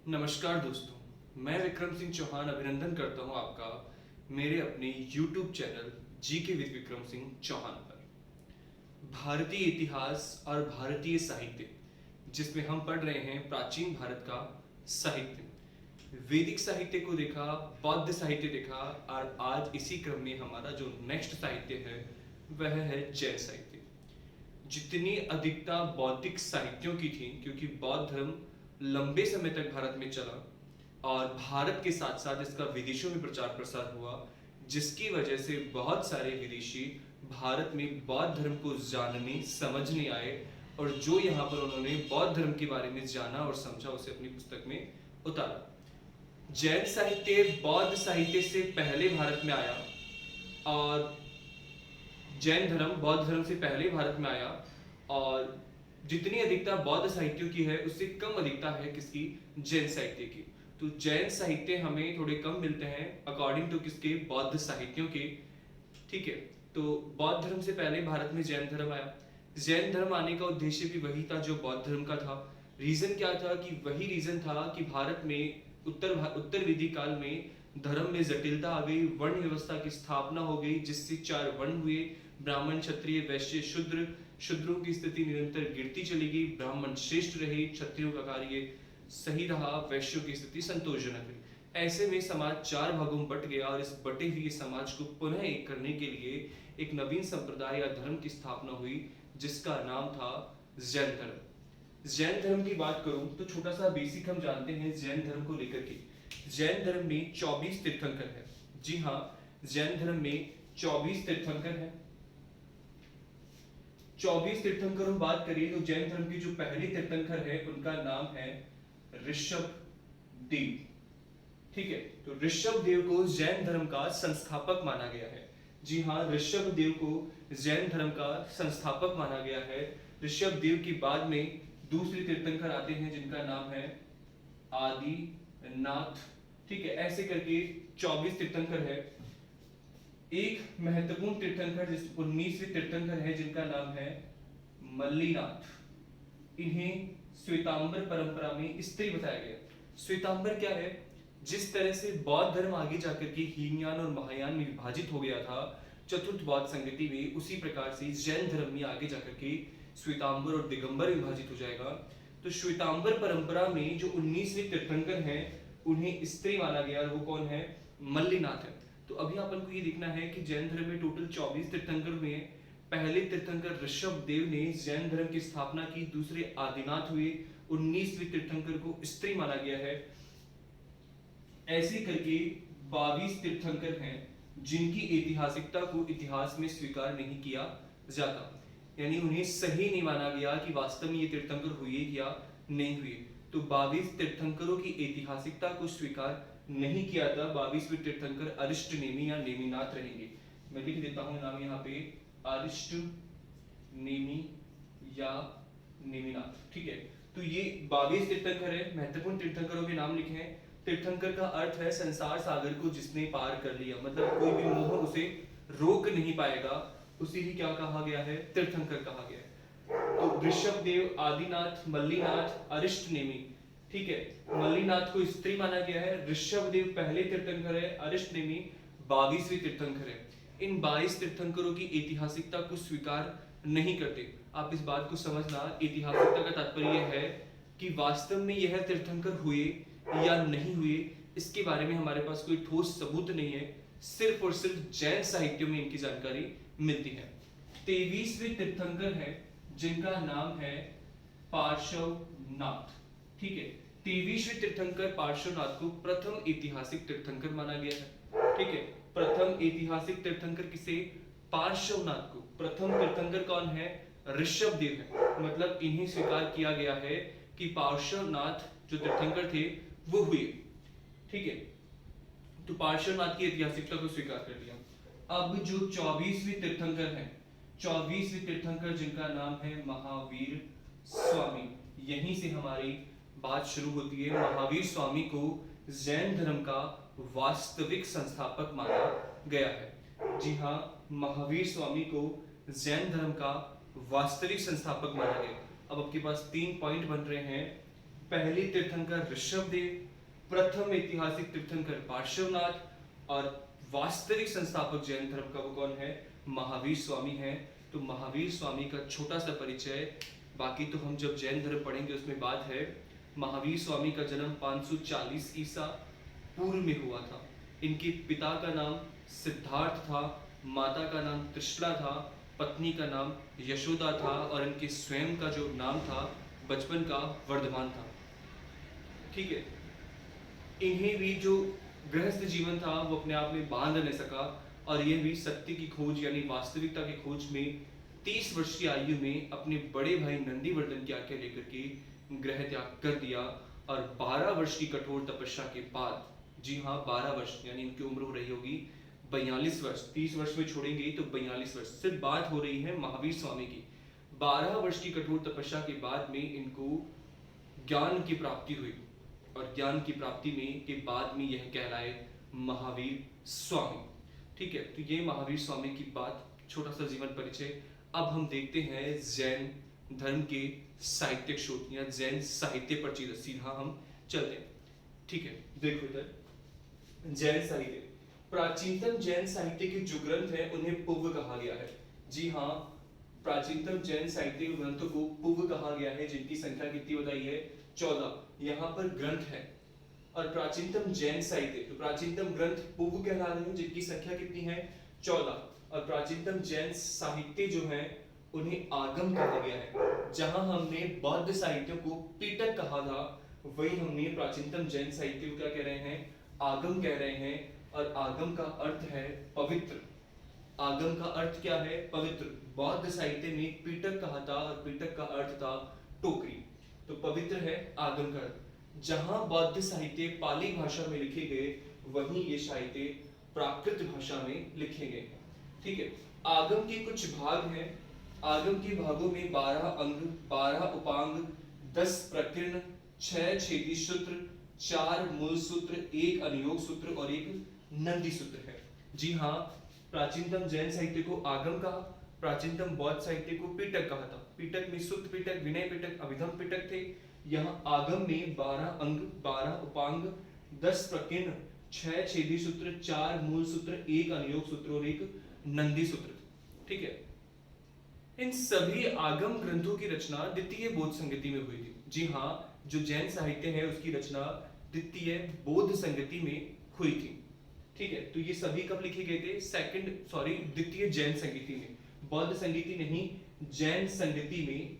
नमस्कार दोस्तों, मैं विक्रम सिंह चौहान अभिनंदन करता हूं आपका मेरे अपने YouTube channel GK with Vikram Singh Chauhan पर। भारतीय इतिहास और भारतीय साहित्य, जिसमें हम पढ़ रहे हैं प्राचीन भारत का साहित्य। वैदिक साहित्य को देखा, बौद्ध साहित्य देखा और आज इसी क्रम में हमारा जो नेक्स्ट साहित्य है वह है जैन साहित्य। जितनी अधिकता बौद्धिक साहित्यों की थी, क्योंकि बौद्ध धर्म लंबे समय तक भारत में चला और भारत के साथ साथ इसका विदेशों में प्रचार प्रसार हुआ, जिसकी वजह से बहुत सारे विदेशी भारत में बौद्ध धर्म को जानने समझने आए और जो यहाँ पर उन्होंने बौद्ध धर्म के बारे में जाना और समझा उसे अपनी पुस्तक में उतारा। जैन साहित्य बौद्ध साहित्य से पहले भारत में आया और जैन धर्म बौद्ध धर्म से पहले भारत में आया और जितनी अधिकता बौद्ध साहित्यों की है उससे कम अधिकता है किसकी, जैन साहित्य की। तो जैन साहित्य हमें थोड़े कम मिलते हैं अकॉर्डिंग टू किसके, बौद्ध साहित्यों के। ठीक है, तो बौद्ध धर्म से पहले भारत में जैन धर्म आया। जैन धर्म आने का उद्देश्य भी वही था जो बौद्ध धर्म का था। रीजन क्या था कि वही रीजन था कि भारत में उत्तर वेदिक काल में धर्म में जटिलता आ गई, वर्ण व्यवस्था की स्थापना हो गई, जिससे 4 वर्ण हुए, ब्राह्मण क्षत्रिय वैश्य शूद्र। शूद्रों की स्थिति निरंतर गिरती चली गई, ब्राह्मण श्रेष्ठ रहे, क्षत्रियों का कार्य सही रहा, वैश्यों की स्थिति संतोषजनक रही। ऐसे में समाज 4 भागों में बट गया और इस बटे हुए समाज को पुनः एक करने के लिए एक नवीन संप्रदाय या धर्म की स्थापना हुई, जिसका नाम था जैन धर्म। जैन धर्म की बात करूं तो छोटा सा बेसिक हम जानते हैं जैन धर्म को लेकर के। जैन धर्म में 24 तीर्थंकर है। जी हाँ, जैन धर्म में 24 तीर्थंकर है। 24 तीर्थंकरों बात करिए तो जैन धर्म के जो पहले तीर्थंकर है उनका नाम है ऋषभ देव। ठीक है, तो ऋषभ देव को जैन धर्म का संस्थापक माना गया है। जी हाँ, ऋषभ देव को जैन धर्म का संस्थापक माना गया है। ऋषभ देव के बाद में दूसरे तीर्थंकर आते हैं जिनका नाम है आदिनाथ। ठीक है, ऐसे करके 24 तीर्थंकर है। एक महत्वपूर्ण तीर्थंकर जिस 19वें तीर्थंकर है जिनका नाम है मल्लीनाथ। इन्हें श्वेतांबर परंपरा में स्त्री बताया गया। श्वेतांबर क्या है? जिस तरह से बौद्ध धर्म आगे जाकर के हीनयान और महायान में विभाजित हो गया था चतुर्थ बौद्ध संगति में, उसी प्रकार से जैन धर्म में आगे जाकर के श्वेतांबर और दिगंबर विभाजित हो जाएगा। तो श्वेतांबर परंपरा में जो 19वें तीर्थंकर हैं उन्हें स्त्री माना गया और वो कौन है? मल्लीनाथ है। तो अभी अपन को ये देखना है कि जैन धर्म में टोटल 24 तीर्थंकर में पहले तीर्थंकर ऋषभ देव ने जैन धर्म की स्थापना की, दूसरे आदिनाथ हुए, 19वें तीर्थंकर को स्त्री माना गया है। ऐसे करके 22 तीर्थंकर हैं जिनकी ऐतिहासिकता को इतिहास में स्वीकार नहीं किया जाता, यानी उन्हें सही नहीं माना गया कि वास्तव में ये तीर्थंकर हुए या नहीं हुए। तो 22 तीर्थंकरों की ऐतिहासिकता को स्वीकार नहीं किया था। 22वें तीर्थंकर अरिष्ट नेमी या नेमिनाथ रहेंगे। मैं लिख देता हूं नाम यहाँ पे, अरिष्ट नेमी या नेमिनाथ। ठीक है, तो ये 22 तीर्थंकर है। महत्वपूर्ण तीर्थंकरों के नाम लिखे हैं। तीर्थंकर का अर्थ है संसार सागर को जिसने पार कर लिया, मतलब कोई भी मोह उसे रोक नहीं पाएगा, उसे ही क्या कहा गया है? तीर्थंकर कहा गया है। तो ऋषभ देव, आदिनाथ, मल्लीनाथ, अरिष्ट नेमी। ठीक है, मल्लीनाथ को स्त्री माना गया है, ऋषभ देव पहले तीर्थंकर है, अरिष्ट नेमी 22वें तीर्थंकर है। इन 22 तीर्थंकरों की ऐतिहासिकता को स्वीकार नहीं करते। आप इस बात को समझना, ऐतिहासिकता का तात्पर्य है कि वास्तव में यह तीर्थंकर हुए या नहीं हुए, इसके बारे में हमारे पास कोई ठोस सबूत नहीं है। सिर्फ और सिर्फ जैन साहित्यों में इनकी जानकारी मिलती है। 23वें तीर्थंकर है जिनका नाम है पार्श्वनाथ। ठीक है, 23वें तीर्थंकर पार्श्वनाथ को प्रथम ऐतिहासिक तीर्थंकर माना गया है। ठीक है, प्रथम ऐतिहासिक तीर्थंकर किसे? पार्श्वनाथ को। प्रथम तीर्थंकर कौन है? ऋषभ देव है। मतलब इन्हें स्वीकार किया गया है कि पार्श्वनाथ जो तीर्थंकर थे वो हुए। ठीक है, तो पार्श्वनाथ की ऐतिहासिकता को स्वीकार कर लिया। अब जो 24वें तीर्थंकर है, 24वें तीर्थंकर जिनका नाम है महावीर स्वामी, यहीं से हमारी बात शुरू होती है। महावीर स्वामी को जैन धर्म का वास्तविक संस्थापक माना गया है। जी हाँ, महावीर स्वामी को जैन धर्म का वास्तविक संस्थापक माना गया। अब आपके पास 3 पॉइंट बन रहे हैं पहले तीर्थंकर ऋषभदेव, प्रथम ऐतिहासिक तीर्थंकर पार्श्वनाथ और वास्तविक संस्थापक जैन धर्म का वो कौन है? महावीर स्वामी है। तो महावीर स्वामी का छोटा सा परिचय, बाकी तो हम जब जैन धर्म पढ़ेंगे उसमें बात है। महावीर स्वामी का जन्म 540 ईसा पूर्व में हुआ था। इनके पिता का नाम सिद्धार्थ था, माता का नाम तृष्णा था, पत्नी का नाम यशोदा था और इनके स्वयं का जो नाम था बचपन का वर्धमान था। ठीक है, इन्हें भी जो गृहस्थ जीवन था वो अपने आप में बांध नहीं सका और ये भी सत्य की खोज यानी वास्तविकता की खोज में 30 वर्ष की आयु में अपने बड़े भाई नंदीवर्धन की आज्ञा लेकर के गृह त्याग कर दिया और 12 वर्ष की कठोर तपस्या के बाद, जी हाँ 12 वर्ष, यानी इनकी उम्र हो रही होगी 42 वर्ष, 30 वर्ष में छोड़ेंगे तो 42 वर्ष, सिर्फ बात हो रही है महावीर स्वामी की। 12 वर्ष की कठोर तपस्या के बाद में इनको ज्ञान की प्राप्ति हुई और ज्ञान की प्राप्ति में के बाद में यह कहलाए महावीर स्वामी। ठीक है, तो ये महावीर स्वामी की बात, छोटा सा जीवन परिचय। अब हम देखते हैं जैन धर्म के साहित्यिक शोध या जैन साहित्य पर सीधा हम चलते हैं। ठीक है, देखो इधर जैन साहित्य, प्राचीनतम जैन साहित्य के जो ग्रंथ हैं उन्हें पुव्व कहा गया है। जी हाँ, प्राचीनतम जैन साहित्य के ग्रंथों को पुव्व कहा गया है, जिनकी संख्या कितनी बताई है? 14 यहाँ पर ग्रंथ है। और प्राचीनतम जैन साहित्य, तो प्राचीनतम ग्रंथ पुव्व कहला रहे हैं, जिनकी संख्या कितनी है? 14। और प्राचीनतम जैन साहित्य जो है उन्हें आगम कहा गया है। जहां हमने बौद्ध साहित्य को पीटक कहा था, वही हमने प्राचीनतम जैन साहित्य को क्या कह रहे हैं? आगम कह रहे हैं। और आगम का अर्थ है पवित्र। आगम का अर्थ क्या है? पवित्र। बौद्ध साहित्य में पीटक कहा था और पीटक का अर्थ था टोकरी, तो पवित्र है आगम का अर्थ। जहां बौद्ध साहित्य पाली भाषा में लिखे गए, वहीं ये साहित्य प्राकृत भाषा में लिखे गए। ठीक है, आगम के कुछ भाग हैं। आगम के भागों में 12 अंग, 12 उपांग, 10 प्रकीर्ण, 6 छेदी सूत्र, 4 मूल सूत्र, 1 अनुयोग सूत्र और 1 नंदी सूत्र है। जी हाँ, प्राचीनतम जैन साहित्य को आगम कहा, प्राचीनतम बौद्ध साहित्य को पीटक कहा था। पीटक में सुत्त पीटक, विनय पीटक, अभिधम पीटक थे। यहाँ आगम में 12 अंग, 12 उपांग, 10 प्रकीर्ण, 6 छेदी सूत्र, 4 मूल सूत्र, 1 अनुयोग सूत्र और 1 नंदी सूत्र। ठीक है, इन सभी आगम ग्रंथों की रचना द्वितीय बौद्ध संगति में हुई थी। जी हाँ, जो जैन साहित्य है उसकी रचना द्वितीय बौद्ध संगति में हुई थी। ठीक है, तो ये सभी कब लिखे गए थे? द्वितीय जैन संगति में, बौद्ध संगति नहीं, जैन संगति में।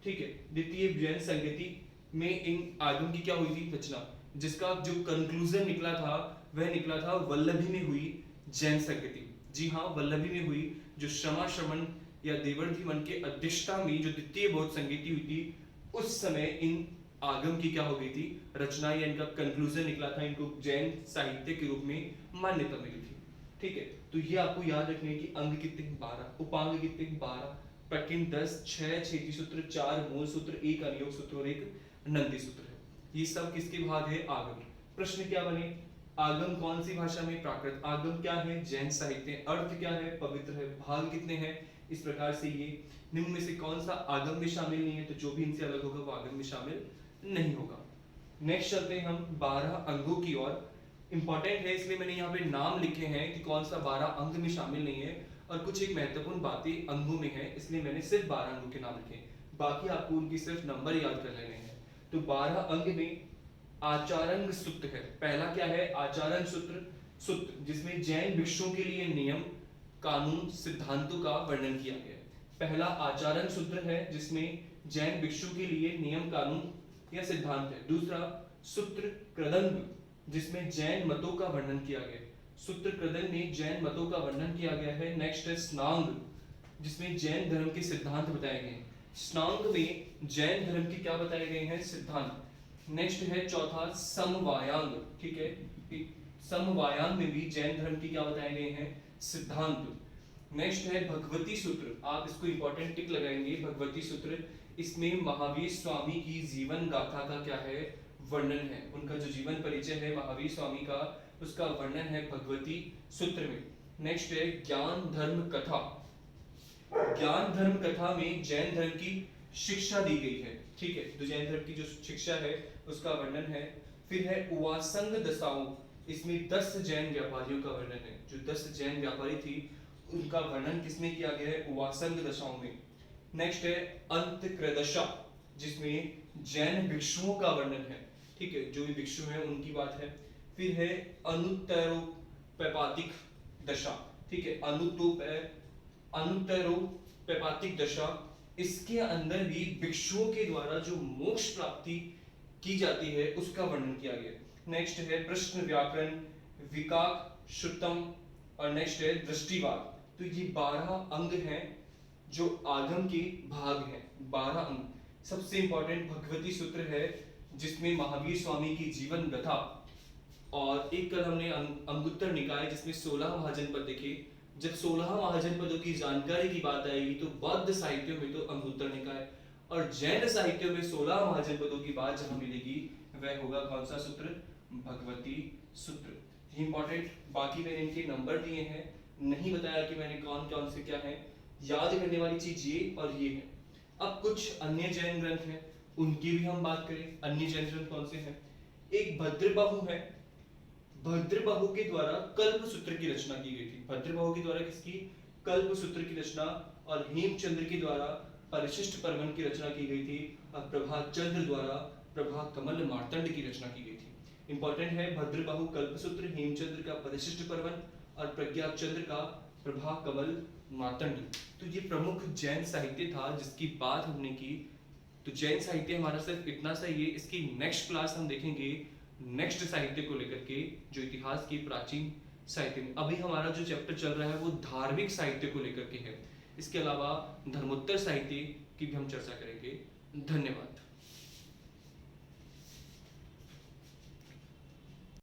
ठीक है, द्वितीय जैन संगति में इन आगम की क्या हुई थी? रचना, जिसका जो कंक्लूजन निकला था वह निकला था वल्लभी में हुई जैन संगति। जी हाँ, वल्लभी में हुई, जो श्रमा श्रमण या देवर्धिमन के अध्यक्षता में जो द्वितीय बौद्ध संगति हुई थी, उस समय इन आगम की क्या हो गई थी? रचना, या इनका कंक्लूजन निकला था, इनको जैन साहित्य के रूप में मान्यता मिली थी। ठीक है, तो ये आपको याद रखने की अंग कितने? 12, उपांग कितने? 12, प्रकीर्ण 10, 6 छेदी सूत्र, 4 मूल सूत्र, 1 अनुयोग सूत्र और 1 नंदी सूत्र है। ये सब किसके भाग है? आगम। प्रश्न क्या बने? आगम कौन सी भाषा में? प्राकृत। आगम क्या है? जैन साहित्य। अर्थ क्या है? पवित्र है। भाग कितने हैं? इस प्रकार से ये निम्न में से कौन सा आगम में शामिल नहीं है? तो जो भी इनसे अलग होगा वो आगम में शामिल नहीं होगा। नेक्स्ट चलते हैं हम 12 अंगों की ओर। इंपॉर्टेंट है इसलिए मैंने यहाँ पे नाम लिखे हैं कि कौन सा 12 अंग में शामिल नहीं है, और कुछ एक महत्वपूर्ण बातें अंगों में है, इसलिए मैंने सिर्फ 12 अंगों के नाम लिखे। बाकी आपको उनकी सिर्फ नंबर याद कर लेने हैं। तो 12 अंग में आचारंग सूत्र है। पहला क्या है? आचारंग सूत्र, जिसमें जैन भिक्षुओं के लिए नियम, कानून, सिद्धांतों का वर्णन किया गया है। पहला आचारण सूत्र है जिसमें जैन भिक्षु के लिए नियम, कानून या सिद्धांत है। दूसरा सूत्र कृदंग, जिसमें जैन मतों का वर्णन किया गया है। सूत्र कृदंग में जैन मतों का वर्णन किया गया है। नेक्स्ट है स्नांग, जिसमें जैन धर्म के सिद्धांत बताए गए हैं। स्नांग में जैन धर्म के क्या बताए गए हैं? सिद्धांत। नेक्स्ट है चौथा समवायांग। ठीक है, समवायांग में भी जैन धर्म की क्या बताए गए हैं? सिद्धांत। नेक्स्ट है भगवती सूत्र। आप इसको इंपॉर्टेंट टिक लगाएंगे, भगवती सूत्र। इसमें महावीर स्वामी की जीवन गाथा का क्या है? वर्णन है। उनका जो जीवन परिचय है महावीर स्वामी का, उसका वर्णन है भगवती सूत्र में। नेक्स्ट है ज्ञान धर्म कथा। ज्ञान धर्म कथा में जैन धर्म की शिक्षा दी गई है। ठीक है, तो जैन धर्म की जो शिक्षा है उसका वर्णन है। फिर है उवासंग दशाओं, इसमें 10 जैन व्यापारियों का वर्णन है। जो 10 जैन व्यापारी थी उनका वर्णन किसमें किया गया है? उवासंग दशाओं में। नेक्स्ट है अंतक्रदशा, जिसमें जैन भिक्षुओं का वर्णन है। ठीक है, जो भी भिक्षु हैं उनकी बात है। फिर है अनुत्तरोपैपातिक दशा। ठीक है, अनुत्तरोपैपातिक दशा, इसके अंदर भी भिक्षुओं के द्वारा जो मोक्ष प्राप्ति की जाती है उसका वर्णन किया गया। नेक्स्ट है प्रश्न व्याकरण विकाक श्रुतम, और नेक्स्ट है दृष्टिवाद। तो ये 12 अंग हैं जो आगम के भाग हैं, 12 अंग। सबसे इंपॉर्टेंट भगवती सूत्र है, जिसमें महावीर स्वामी की जीवन गाथा, और एक कल हमने अंगुत्तर निकाय जिसमें 16 महाजनपद देखे। जब 16 महाजनपदों की जानकारी की बात आएगी तो बौद्ध साहित्यों में तो अंगुत्तर निकाय, और जैन साहित्यों में 16 महाजनपदों की बात जहां मिलेगी वह होगा कौन सा सूत्र? भगवती सूत्र। इंपॉर्टेंट, बाकी मैंने इनके नंबर दिए हैं, नहीं बताया कि मैंने कौन कौन से क्या है। याद करने वाली चीज ये और ये है। अब कुछ अन्य जैन ग्रंथ हैं, उनकी भी हम बात करें। अन्य जैन ग्रंथ कौन से हैं? एक भद्रबाहु है, भद्रबाहु के द्वारा कल्प सूत्र की रचना की गई थी। भद्रबाहु के द्वारा किसकी? कल्प सूत्र की रचना। और हेमचंद्र के द्वारा परिशिष्ट परवन की रचना की गई थी, और प्रभाचंद्र द्वारा प्रभा कमल मार्तंड की रचना की गई थी। इंपॉर्टेंट है, भद्रबाहु कल्पसूत्र, हेमचंद्र का परिशिष्ट पर्वन, और प्रज्ञाचंद्र का प्रभा कमल मार्तंड। तो ये प्रमुख जैन साहित्य था जिसकी बात हमने की। तो जैन साहित्य हमारा सिर्फ इतना सा ही है। इसकी नेक्स्ट क्लास हम देखेंगे नेक्स्ट साहित्य को लेकर के, जो इतिहास की प्राचीन साहित्य में। अभी हमारा जो चैप्टर चल रहा है वो धार्मिक साहित्य को लेकर के है। इसके अलावा धर्मोत्तर साहित्य की भी हम चर्चा करेंगे। धन्यवाद।